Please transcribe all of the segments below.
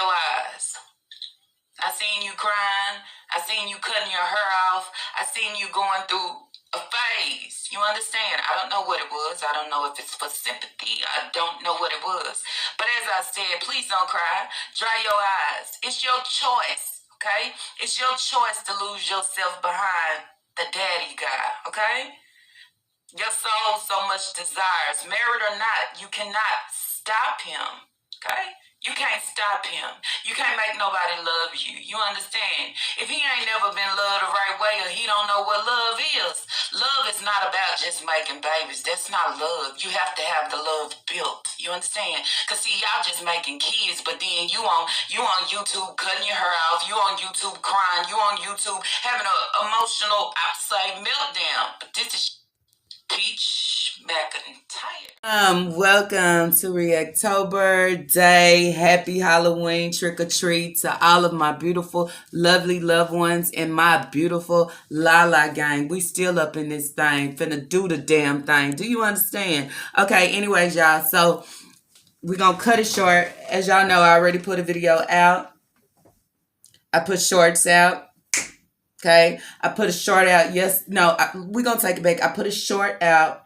your eyes. I seen you crying. I seen you cutting your hair off. I seen you going through a phase. You understand? I don't know what it was. I don't know if it's for sympathy. I don't know what it was. But as I said, please don't cry. Dry your eyes. It's your choice, okay? It's your choice to lose yourself behind the daddy guy, okay? Your soul so much desires. Married or not, you cannot stop him, okay? You can't stop him. You can't make nobody love you. You understand? If he ain't never been loved the right way or he don't know what love is not about just making babies. That's not love. You have to have the love built. You understand? Because see, y'all just making kids, but then you on YouTube cutting your hair off. You on YouTube crying. You on YouTube having an emotional, I say, meltdown. But this is Peach McIntyre. Welcome to Reactober Day. Happy Halloween trick or treat to all of my beautiful, lovely loved ones and my beautiful Lala gang. We still up in this thing, finna do the damn thing. Do you understand? Okay, anyways, y'all. So we're gonna cut it short. As y'all know, I already put a video out. I put shorts out. Okay, I put a short out. We're gonna take it back. I put a short out.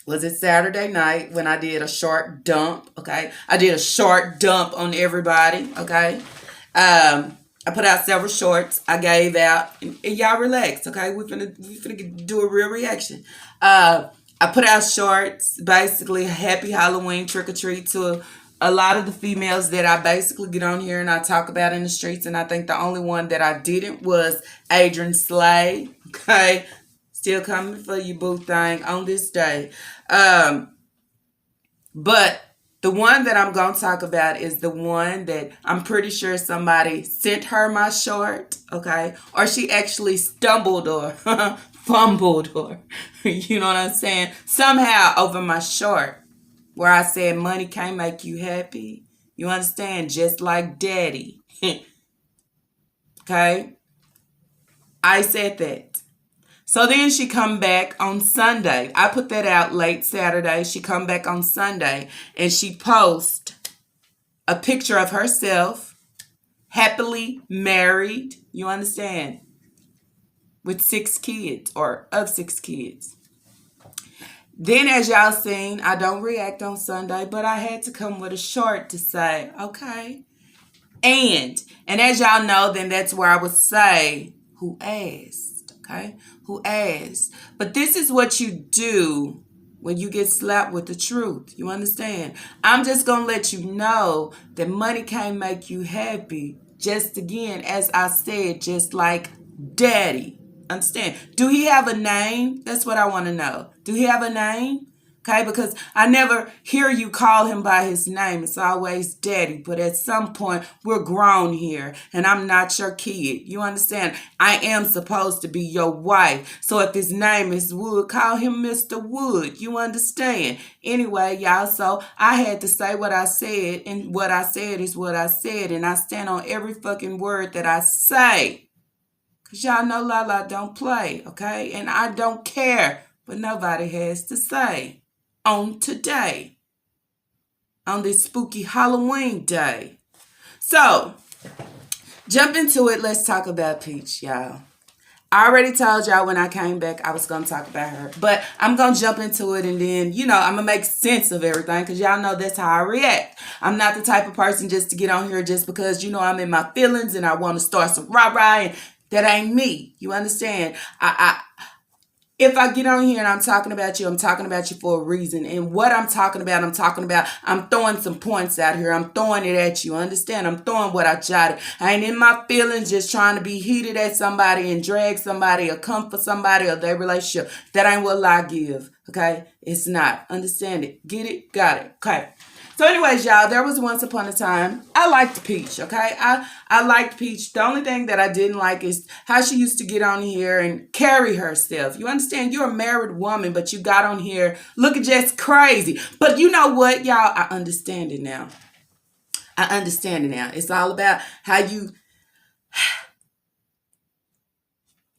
Was it Saturday night when I did a short dump? Okay, I did a short dump on everybody. Okay, I put out several shorts. I gave out, and y'all relax. Okay, we finna do a real reaction. I put out shorts, basically happy Halloween trick or treat to a lot of the females that I basically get on here and I talk about in the streets. And I think the only one that I didn't was Adrian Slay. Okay. Still coming for you, boo thing, on this day. But the one that I'm going to talk about is the one that I'm pretty sure somebody sent her my short. Okay. Or she actually stumbled or fumbled or, you know what I'm saying? Somehow over my short. Where I said money can't make you happy. You understand? Just like daddy. Okay? I said that. So then she come back on Sunday. I put that out late Saturday. She come back on Sunday and she post a picture of herself happily married. You understand? With 6 kids or of 6 kids. Then, as y'all seen, I don't react on Sunday, but I had to come with a short to say, okay. And as y'all know, then that's where I would say, who asked, okay? Who asked? But this is what you do when you get slapped with the truth. You understand? I'm just going to let you know that money can't make you happy. Just again, as I said, just like daddy. Understand? Do he have a name? That's what I want to know. Do he have a name? Okay, because I never hear you call him by his name. It's always daddy. But at some point, we're grown here, and I'm not your kid. You understand? I am supposed to be your wife. So if his name is Wood, call him Mr. Wood. You understand? Anyway, y'all, so I had to say what I said, and what I said is what I said, and I stand on every fucking word that I say. Because y'all know Lala don't play, okay? And I don't care what nobody has to say on today, on this spooky Halloween day. So, jump into it. Let's talk about Peach, y'all. I already told y'all when I came back I was going to talk about her. But I'm going to jump into it and then, I'm going to make sense of everything because y'all know that's how I react. I'm not the type of person just to get on here just because, I'm in my feelings and I want to start some rah-rah and that ain't me. You understand? If I get on here and I'm talking about you for a reason. And what I'm talking about, I'm throwing some points out here. I'm throwing it at you. Understand? I'm throwing what I jotted. I ain't in my feelings just trying to be heated at somebody and drag somebody or come for somebody or their relationship. That ain't what I give. Okay? It's not. Understand it. Get it? Got it. Okay. So anyways, y'all, there was once upon a time, I liked Peach, okay? I liked Peach. The only thing that I didn't like is how she used to get on here and carry herself. You understand? You're a married woman, but you got on here looking just crazy. But you know what, y'all? I understand it now. It's all about how you...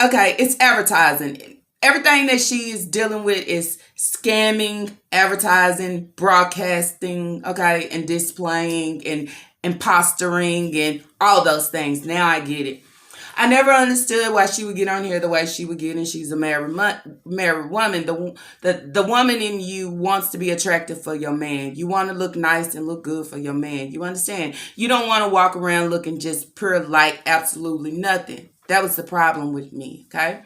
Okay, it's advertising. Everything that she is dealing with is scamming, advertising, broadcasting, okay, and displaying and impostering and all those things. Now I get it. I never understood why she would get on here the way she would get, and she's a married woman. The woman in you wants to be attractive for your man. You want to look nice and look good for your man. You understand? You don't want to walk around looking just pure like absolutely nothing. That was the problem with me, okay?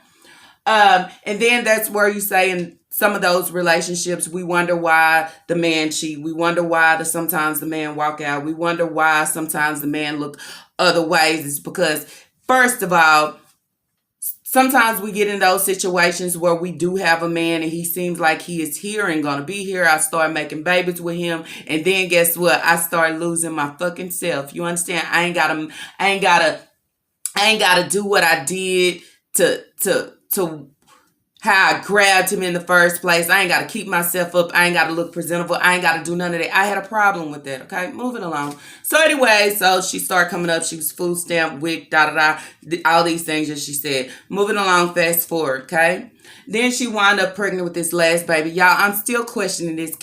And then that's where you say in some of those relationships, we wonder why the man cheat. We wonder why sometimes the man walk out. We wonder why sometimes the man look other ways. It's because, first of all, sometimes we get in those situations where we do have a man and he seems like he is here and gonna be here. I start making babies with him, and then guess what? I start losing my fucking self. You understand? I ain't gotta do what I did to how I grabbed him in the first place. I ain't got to keep myself up. I ain't got to look presentable. I ain't got to do none of that. I had a problem with that, okay? Moving along. So anyway, so she started coming up. She was food stamp, WIC, all these things that she said. Moving along, fast forward, okay? Then she wound up pregnant with this last baby. Y'all, I'm still questioning this.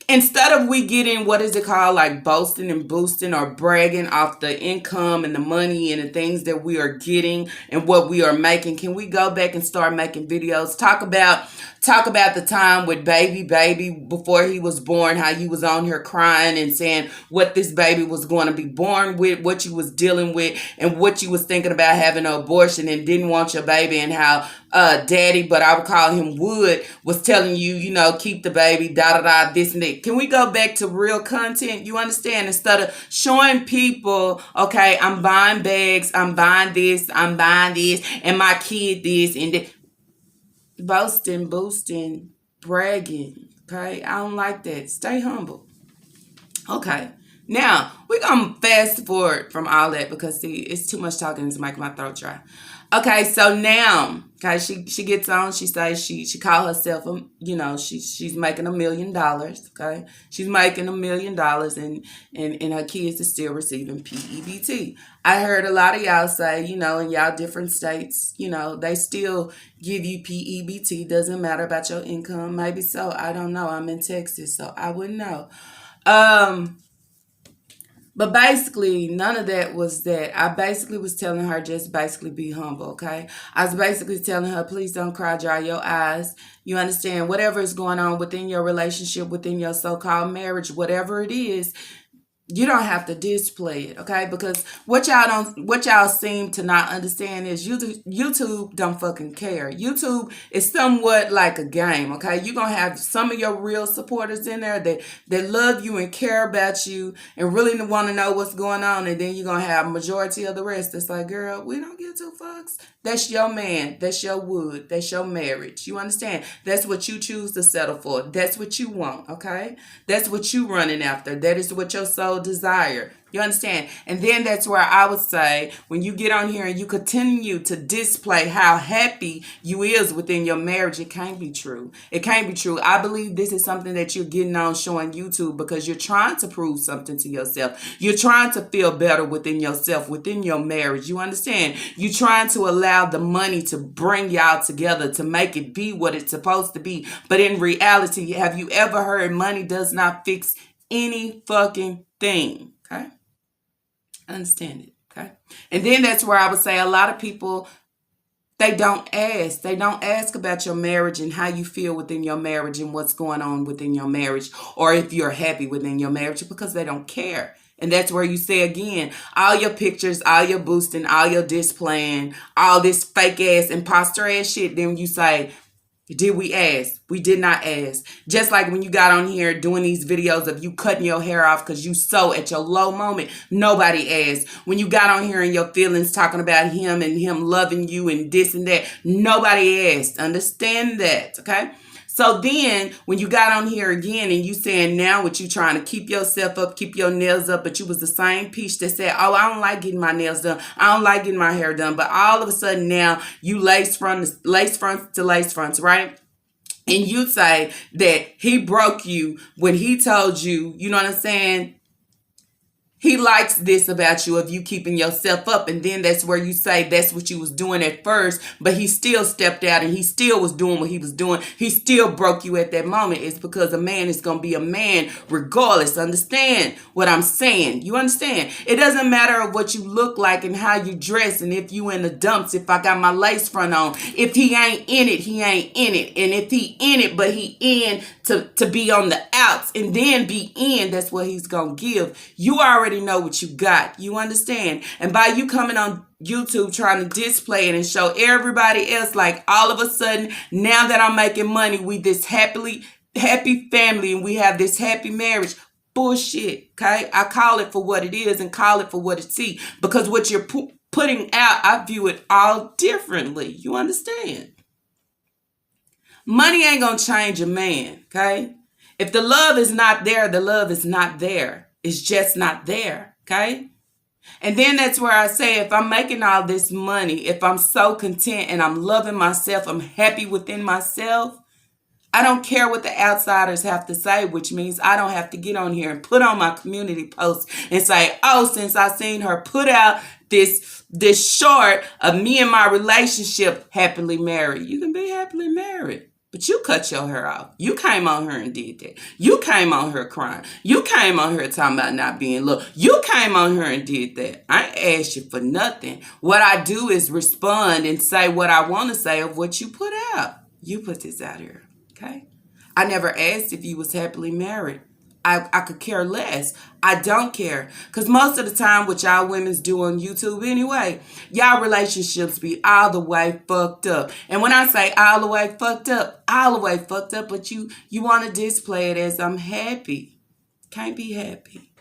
Instead of we getting, what is it called, like boasting and boosting or bragging off the income and the money and the things that we are getting and what we are making, can we go back and start making videos? Talk about the time with baby before he was born, how you was on here crying and saying what this baby was going to be born with, what you was dealing with, and what you was thinking about having an abortion and didn't want your baby, and how daddy, but I would call him Wood, was telling you, keep the baby, this and that. Can we go back to real content? You understand? Instead of showing people, okay, I'm buying bags, I'm buying this, and my kid this and that. Boasting, boosting, bragging, okay? I don't like that. Stay humble. Okay. Now, we're going to fast forward from all that because, see, it's too much talking to make my throat dry. Okay, so now, okay, she gets on. She says she called herself, she's making $1 million, okay? She's making $1 million, and her kids are still receiving PEBT. I heard a lot of y'all say, in y'all different states, they still give you PEBT. Doesn't matter about your income. Maybe so. I don't know. I'm in Texas, so I wouldn't know. But basically, none of that was that. I basically was telling her just basically be humble, okay? I was basically telling her, please don't cry, dry your eyes. You understand? Whatever is going on within your relationship, within your so-called marriage, whatever it is, you don't have to display it, okay? Because what y'all seem to not understand is YouTube don't fucking care. YouTube is somewhat like a game, okay? You're gonna have some of your real supporters in there that love you and care about you and really want to know what's going on, and then you're gonna have majority of the rest that's like, girl, we don't give two fucks. That's your man. That's your wood. That's your marriage. You understand? That's what you choose to settle for. That's what you want, okay? That's what you running after. That is what your soul desire. You understand? And then that's where I would say, when you get on here and you continue to display how happy you is within your marriage, it can't be true. It can't be true. I believe this is something that you're getting on showing YouTube because you're trying to prove something to yourself. You're trying to feel better within yourself, within your marriage. You understand? You're trying to allow the money to bring y'all together, to make it be what it's supposed to be. But in reality, have you ever heard money does not fix any fucking thing? Okay? Understand it, okay? And then that's where I would say a lot of people, they don't ask. They don't ask about your marriage and how you feel within your marriage and what's going on within your marriage, or if you're happy within your marriage, because they don't care. And that's where you say again, all your pictures, all your boosting, all your displaying, all this fake ass, imposter ass shit. Then you say, did we ask? We did not ask. Just like when you got on here doing these videos of you cutting your hair off because you so at your low moment, nobody asked. When you got on here and your feelings talking about him and him loving you and this and that, nobody asked. Understand that, okay? So then when you got on here again and you saying now what you trying to keep yourself up, keep your nails up, but you was the same peach that said, oh, I don't like getting my nails done. I don't like getting my hair done. But all of a sudden now you lace fronts to lace fronts, right? And you say that he broke you when he told you, you know what I'm saying? He likes this about you of you keeping yourself up. And then that's where you say that's what you was doing at first, but he still stepped out and he still was doing what he was doing. He still broke you at that moment. It's because a man is going to be a man regardless. Understand what I'm saying? You understand? It doesn't matter of what you look like and how you dress and if you in the dumps, if I got my lace front on. If he ain't in it, he ain't in it. And if he in it, but he in to be on the outs and then be in, that's what he's going to give. You already know what you got. You understand? And by you coming on YouTube trying to display it and show everybody else like all of a sudden now that I'm making money, we this happy family and we have this happy marriage. Bullshit. Okay? I call it for what it is and call it for what it is because what you're putting out, I view it all differently. You understand? Money ain't gonna change a man. Okay? If the love is not there, the love is not there. It's just not there. Okay? And then that's where I say, if I'm making all this money, if I'm so content and I'm loving myself, I'm happy within myself, I don't care what the outsiders have to say, which means I don't have to get on here and put on my community post and say, oh, since I seen her put out this short of me and my relationship happily married. You can be happily married. But you cut your hair off. You came on her and did that. You came on her crying. You came on her talking about not being loved. You came on her and did that. I ain't asked you for nothing. What I do is respond and say what I want to say of what you put out. You put this out here, okay? I never asked if you was happily married. I could care less. I don't care. Because most of the time what y'all women's do on YouTube anyway, y'all relationships be all the way fucked up. And when I say all the way fucked up, but you want to display it as I'm happy. Can't be happy.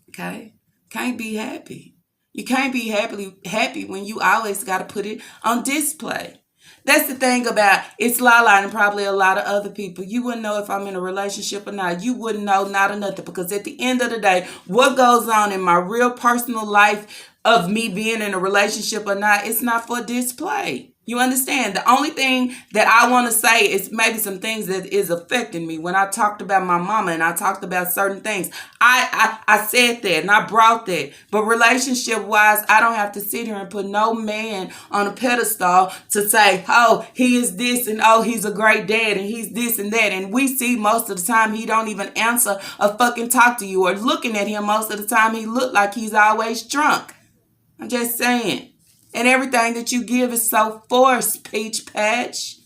Okay? Can't be happy. You can't be happy when you always got to put it on display. That's the thing about it's Lala and probably a lot of other people. You wouldn't know if I'm in a relationship or not. You wouldn't know not or nothing because at the end of the day, what goes on in my real personal life of me being in a relationship or not, it's not for display. You understand? The only thing that I want to say is maybe some things that is affecting me. When I talked about my mama and I talked about certain things, I said that and I brought that. But relationship-wise, I don't have to sit here and put no man on a pedestal to say, oh, he is this and oh, he's a great dad and he's this and that. And we see most of the time he don't even answer or fucking talk to you or looking at him most of the time he look like he's always drunk. I'm just saying. And everything that you give is so forced, Peach Patch.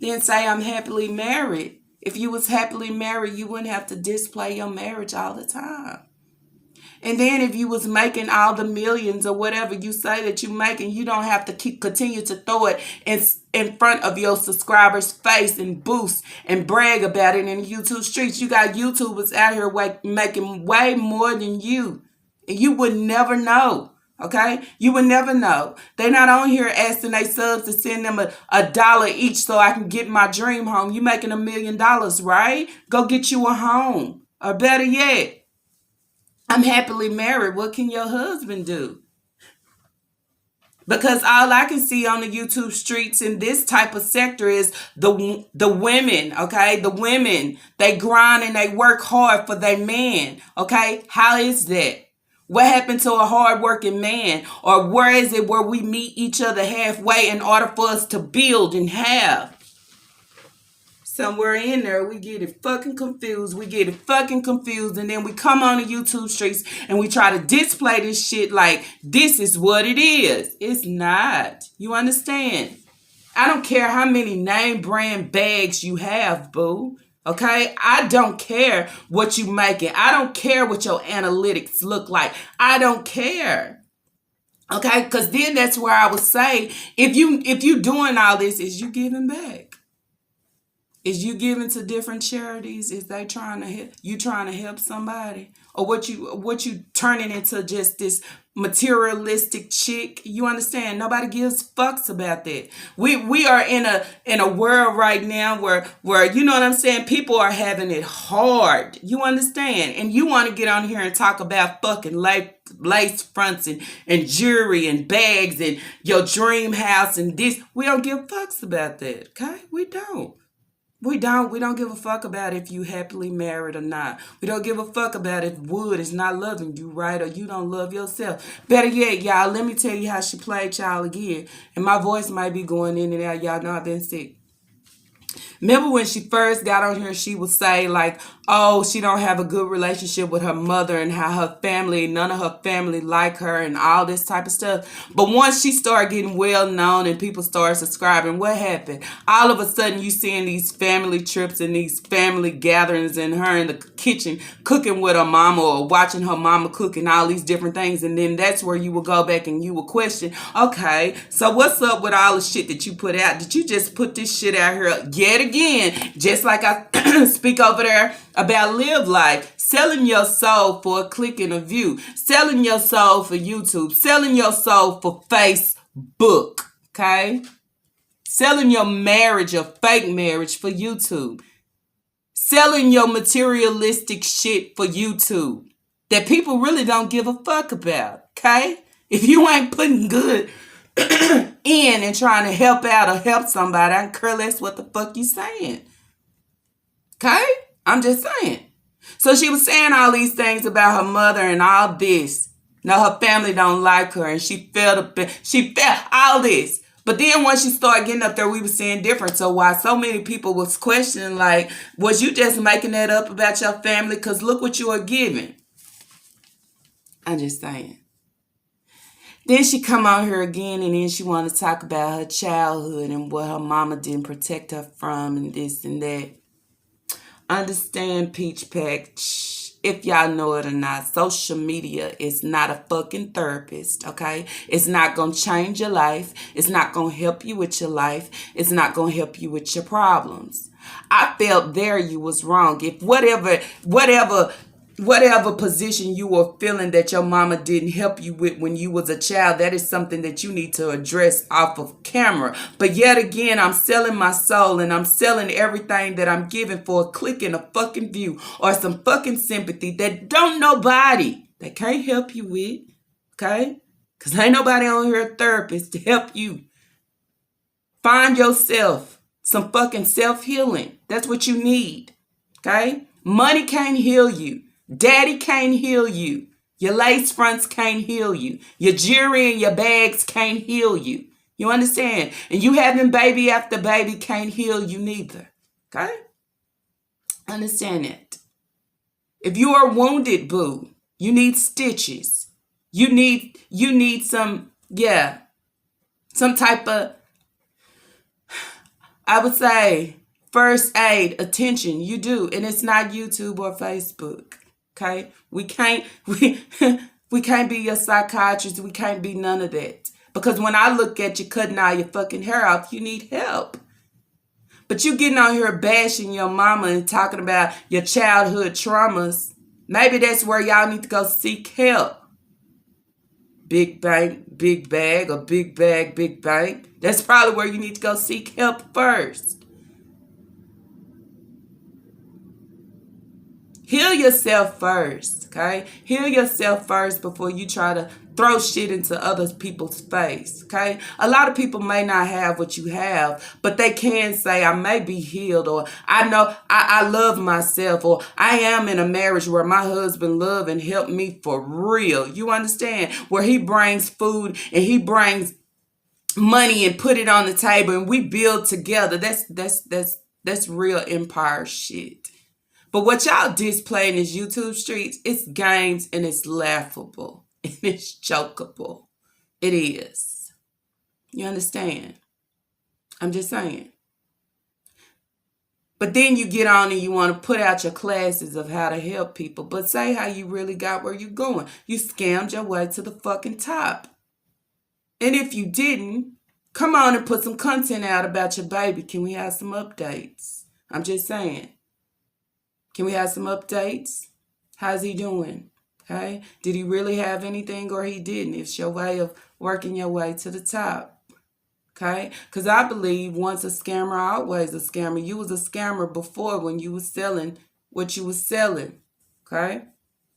Then say I'm happily married. If you was happily married, you wouldn't have to display your marriage all the time. And then if you was making all the millions or whatever you say that you making, you don't have to continue to throw it in front of your subscribers' face and boost and brag about it in the YouTube streets. You got YouTubers out here making way more than you. And you would never know. Okay? You would never know. They're not on here asking their subs to send them a dollar each so I can get my dream home. You making $1 million, right? Go get you a home. Or better yet, I'm happily married. What can your husband do? Because all I can see on the YouTube streets in this type of sector is the women, okay? The women, they grind and they work hard for their man, okay? How is that? What happened to a hardworking man? Or where is it where we meet each other halfway in order for us to build and have? Somewhere in there, we get it fucking confused. And then we come on the YouTube streets and we try to display this shit like this is what it is. It's not. You understand? I don't care how many name brand bags you have, boo. Okay, I don't care what you making. I don't care what your analytics look like. I don't care. Okay, because then that's where I would say, if you doing all this, is you giving back? Is you giving to different charities? Is they trying to help somebody? Or what you turning into just this materialistic chick? You understand? Nobody gives fucks about that. We are in a world right now where you know what I'm saying? People are having it hard. You understand? And you want to get on here and talk about fucking lace fronts and jewelry and bags and your dream house and this. We don't give fucks about that. Okay? We don't. We don't give a fuck about if you happily married or not. We don't give a fuck about if Wood is not loving you right or you don't love yourself. Better yet, y'all, let me tell you how she played y'all again. And my voice might be going in and out. Y'all know I've been sick. Remember when she first got on here, she would say like, oh, she don't have a good relationship with her mother and how her family, none of her family like her and all this type of stuff. But once she started getting well known and people started subscribing, what happened? All of a sudden you seeing these family trips and these family gatherings and her in the kitchen cooking with her mama or watching her mama cook and all these different things. And then that's where you will go back and you will question, okay, so what's up with all the shit that you put out? Did you just put this shit out here yet again? Just like I speak over there about live life, selling your soul for a click and a view, selling your soul for YouTube, selling your soul for Facebook, okay? Selling your marriage, a fake marriage for YouTube. Selling your materialistic shit for YouTube that people really don't give a fuck about, okay? If you ain't putting good in and trying to help out or help somebody, I don't care less what the fuck you saying, okay? I'm just saying. So she was saying all these things about her mother and all this. No, her family don't like her and she felt all this. But then once she started getting up there, we were seeing different. So why so many people was questioning, like, was you just making that up about your family? Because look what you are giving. I'm just saying. Then she come out here again and then she want to talk about her childhood and what her mama didn't protect her from and this and that. Understand, Peach Patch, if y'all know it or not, social media is not a fucking therapist, okay? It's not going to change your life. It's not going to help you with your life. It's not going to help you with your problems. I felt there you was wrong. If whatever position you were feeling that your mama didn't help you with when you was a child, that is something that you need to address off of camera. But yet again, I'm selling my soul and I'm selling everything that I'm giving for a click and a fucking view or some fucking sympathy that don't nobody, that can't help you with, okay? Because ain't nobody on here a therapist to help you. Find yourself some fucking self-healing. That's what you need, okay? Money can't heal you. Daddy can't heal you. Your lace fronts can't heal you. Your jewelry and your bags can't heal you. You understand? And you having baby after baby can't heal you neither. Okay? Understand that. If you are wounded, boo, you need stitches. You need some type of, I would say, first aid attention. You do. And it's not YouTube or Facebook. Okay, we can't be your psychiatrist. We can't be none of that. Because when I look at you cutting all your fucking hair off, you need help. But you getting on here bashing your mama and talking about your childhood traumas. Maybe that's where y'all need to go seek help. Big bank, big bag, or big bag, big bank. That's probably where you need to go seek help first. Heal yourself first, okay? Heal yourself first before you try to throw shit into other people's face, okay? A lot of people may not have what you have, but they can say, I may be healed, or I know I love myself, or I am in a marriage where my husband love and help me for real. You understand? Where he brings food and he brings money and put it on the table and we build together. That's real empire shit. But what y'all display in these YouTube streets, it's games and it's laughable and it's jokeable. It is. You understand? I'm just saying. But then you get on and you want to put out your classes of how to help people. But say how you really got where you're going. You scammed your way to the fucking top. And if you didn't, come on and put some content out about your baby. Can we have some updates? I'm just saying. Can we have some updates? How's he doing? Okay. Did he really have anything or he didn't? It's your way of working your way to the top. Okay. Because I believe once a scammer, always a scammer. You was a scammer before when you was selling what you was selling. Okay.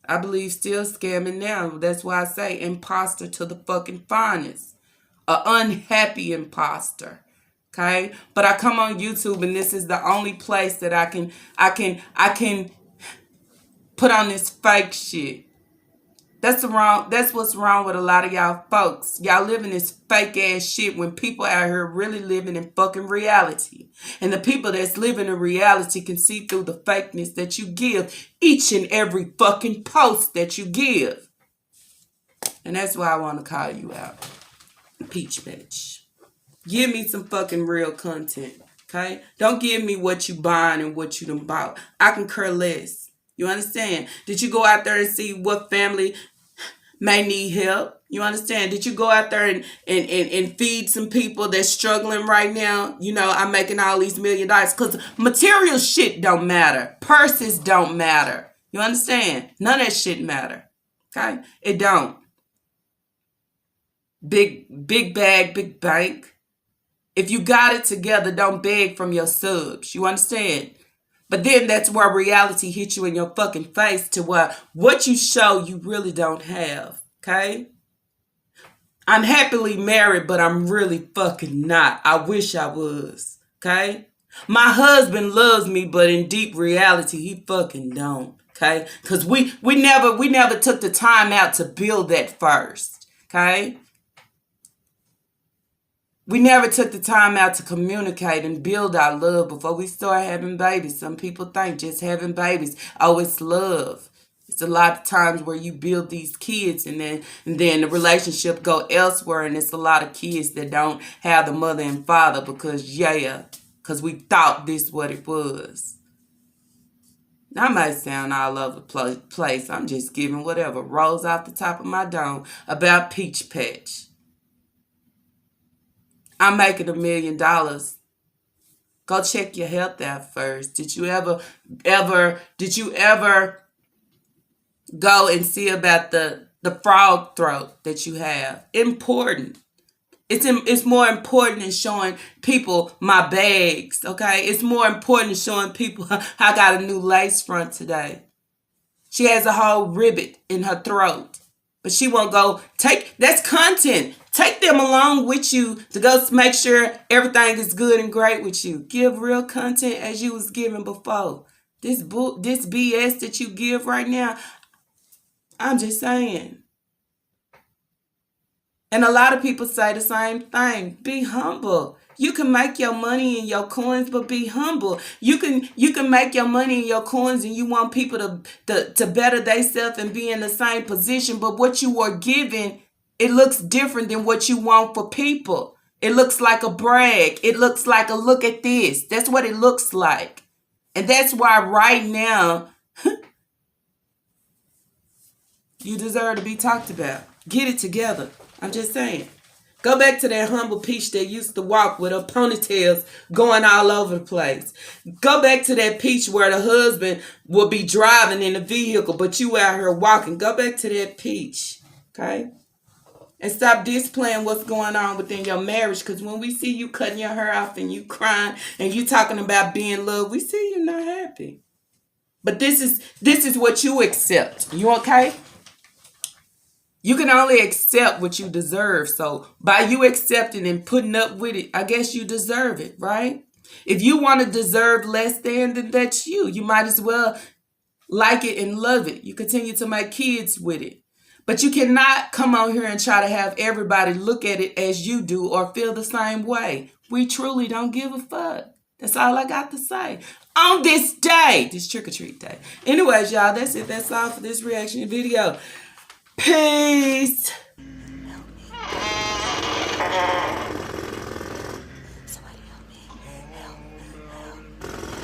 I believe still scamming now. That's why I say imposter to the fucking finest. A unhappy imposter. Okay? But I come on YouTube and this is the only place that I can put on this fake shit. That's what's wrong with a lot of y'all folks. Y'all living this fake ass shit when people out here really living in fucking reality. And the people that's living in reality can see through the fakeness that you give each and every fucking post that you give. And that's why I want to call you out. Peach bitch. Give me some fucking real content. Okay? Don't give me what you buying and what you done bought. I can care less. You understand? Did you go out there and see what family may need help? You understand? Did you go out there and feed some people that's struggling right now? You know, I'm making all these $1 million because material shit don't matter. Purses don't matter. You understand? None of that shit matter. Okay? It don't. Big bag, big bank. If you got it together, don't beg from your subs. You understand? But then that's where reality hits you in your fucking face to where what you show you really don't have. Okay? I'm happily married, but I'm really fucking not. I wish I was. Okay? My husband loves me, but in deep reality, he fucking don't. Okay? Because we never took the time out to build that first. Okay? We never took the time out to communicate and build our love before we start having babies. Some people think just having babies, oh, it's love. It's a lot of times where you build these kids and then the relationship go elsewhere, and it's a lot of kids that don't have the mother and father because we thought this what it was. I might sound all over the place. I'm just giving whatever rolls off the top of my dome about Peach Patch. I'm making $1 million. Go check your health out first. Did you ever go and see about the frog throat that you have? Important. It's more important than showing people my bags, okay? It's more important than showing people I got a new lace front today. She has a whole ribbit in her throat. But she won't go that's content. Take them along with you to go make sure everything is good and great with you. Give real content as you was giving before. This BS that you give right now, I'm just saying. And a lot of people say the same thing. Be humble. You can make your money in your coins, but be humble. You can make your money in your coins and you want people to better themselves and be in the same position. But what you are giving, it looks different than what you want for people. It looks like a brag. It looks like a look at this. That's what it looks like. And that's why right now, you deserve to be talked about. Get it together. I'm just saying. Go back to that humble peach that used to walk with her ponytails going all over the place. Go back to that peach where the husband will be driving in the vehicle, but you out here walking. Go back to that peach, okay? And stop displaying what's going on within your marriage, because when we see you cutting your hair off and you crying and you talking about being loved, we see you not happy. But this is what you accept. You okay? You can only accept what you deserve. So by you accepting and putting up with it, I guess you deserve it, right? If you want to deserve less than, then that's you. You might as well like it and love it. You continue to make kids with it. But you cannot come on here and try to have everybody look at it as you do or feel the same way. We truly don't give a fuck. That's all I got to say. On this day, this trick-or-treat day. Anyways, y'all, that's it. That's all for this reaction video. Peace.